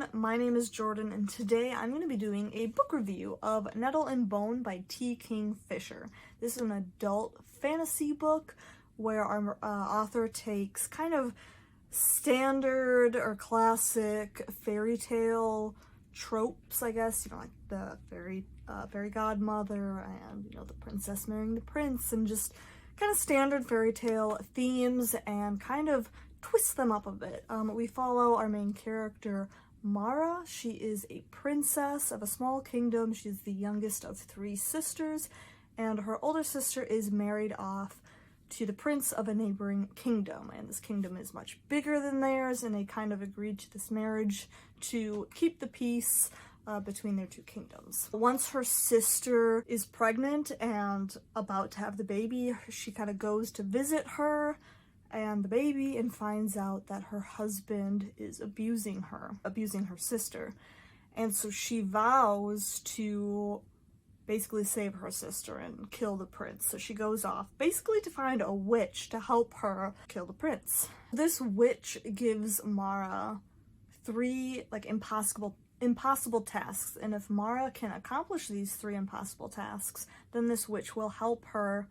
everyone, my name is Jordan and today I'm going to be doing a book review of Nettle and Bone by Kingfisher. This is an adult fantasy book where our author takes kind of standard or classic fairy tale tropes, I guess, like the fairy godmother and, the princess marrying the prince and just kind of standard fairy tale themes and kind of twist them up a bit. We follow our main character, Marra. She is a princess of a small kingdom. She's the youngest of 3 sisters, and her older sister is married off to the prince of a neighboring kingdom, and this kingdom is much bigger than theirs, and they kind of agreed to this marriage to keep the peace between their 2 kingdoms. Once her sister is pregnant and about to have the baby, she kind of goes to visit her and the baby and finds out that her husband is abusing her sister. And so she vows to basically save her sister and kill the prince. So she goes off basically to find a witch to help her kill the prince. This witch gives Marra 3 impossible tasks, and if Marra can accomplish these 3 impossible tasks, then this witch will help her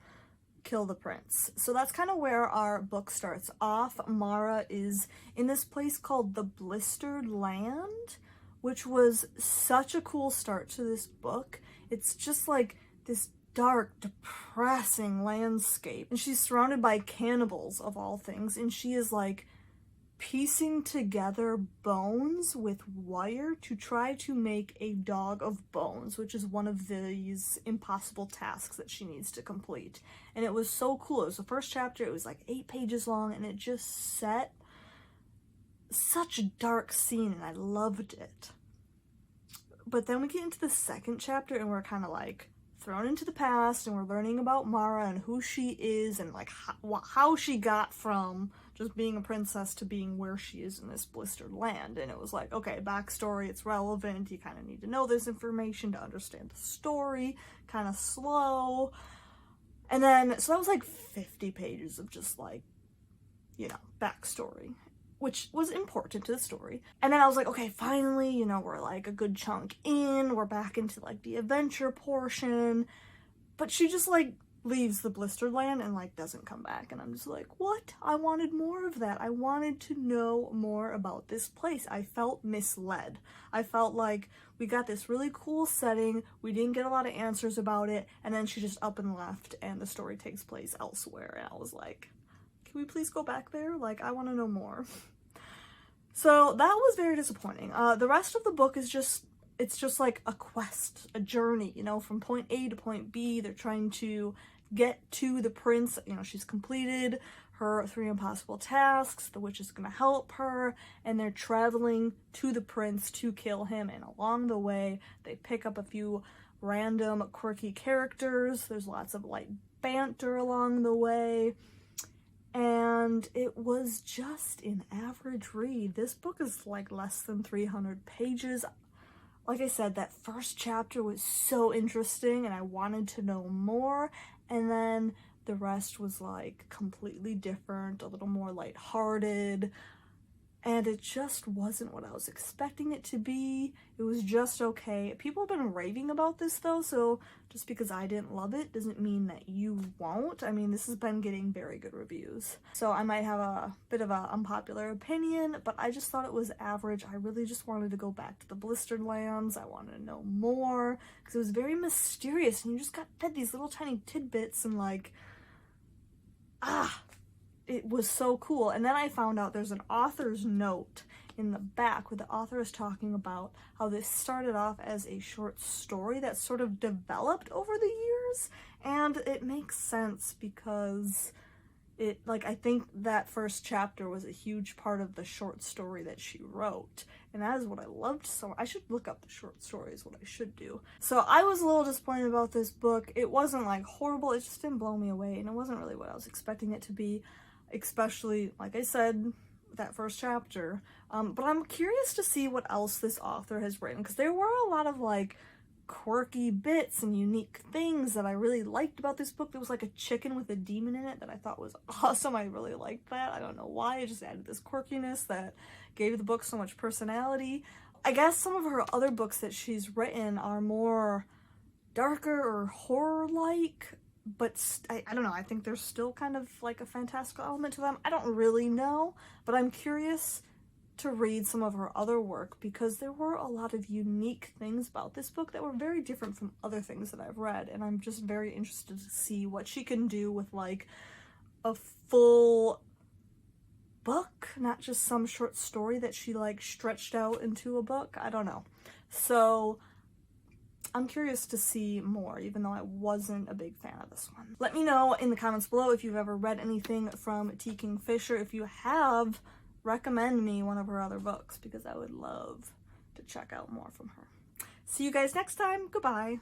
kill the prince. So that's kind of where our book starts off. Marra is in this place called the Blistered Land, which was such a cool start to this book. It's just like this dark, depressing landscape, and she's surrounded by cannibals of all things, and she is like piecing together bones with wire to try to make a dog of bones, which is one of these impossible tasks that she needs to complete. And it was so cool. It was the first chapter. It was like 8 pages long, and it just set such a dark scene, and I loved it. But then we get into the second chapter, and we're kind of like thrown into the past, and we're learning about Marra and who she is, and like how she got from just being a princess to being where she is in this blistered land. And it was like, okay, backstory, it's relevant, you kind of need to know this information to understand the story, kind of slow. And then, so that was like 50 pages of just like, backstory, which was important to the story. And then I was like, okay, finally, we're like a good chunk in, we're back into like the adventure portion. But she just like leaves the Blistered Land and like doesn't come back, and I'm just like, what? I wanted more of that. I wanted to know more about this place. I felt misled. I felt like we got this really cool setting, we didn't get a lot of answers about it, and then she just up and left and the story takes place elsewhere, and I was like, can we please go back there? Like, I want to know more. So that was very disappointing. The rest of the book is it's just like a quest, a journey, from point A to point B. They're trying to get to the prince. She's completed her 3 impossible tasks. The witch is going to help her, and they're traveling to the prince to kill him. And along the way, they pick up a few random quirky characters. There's lots of light banter along the way. And it was just an average read. This book is like less than 300 pages. Like I said, that first chapter was so interesting and I wanted to know more, and then the rest was like completely different, a little more lighthearted, and it just wasn't what I was expecting it to be. It was just okay. People have been raving about this though, so just because I didn't love it doesn't mean that you won't. I mean, this has been getting very good reviews, so I might have a bit of an unpopular opinion, but I just thought it was average. I really just wanted to go back to the Blistered Lands. I wanted to know more because it was very mysterious, and you just got fed these little tiny tidbits, and like, it was so cool. And then I found out there's an author's note in the back where the author is talking about how this started off as a short story that sort of developed over the years, and it makes sense because I think that first chapter was a huge part of the short story that she wrote, and that is what I loved. So I should look up the short stories, what I should do. So I was a little disappointed about this book. It wasn't like horrible, it just didn't blow me away, and it wasn't really what I was expecting it to be, especially, like I said, that first chapter. But I'm curious to see what else this author has written, because there were a lot of like quirky bits and unique things that I really liked about this book. There was like a chicken with a demon in it that I thought was awesome. I really liked that. I don't know why. It just added this quirkiness that gave the book so much personality. I guess some of her other books that she's written are more darker or horror-like, but I don't know, I think there's still kind of like a fantastical element to them. I don't really know, but I'm curious to read some of her other work because there were a lot of unique things about this book that were very different from other things that I've read, and I'm just very interested to see what she can do with like a full book, not just some short story that she like stretched out into a book. I don't know. So I'm curious to see more, even though I wasn't a big fan of this one. Let me know in the comments below if you've ever read anything from T. Kingfisher. If you have, recommend me one of her other books because I would love to check out more from her. See you guys next time. Goodbye.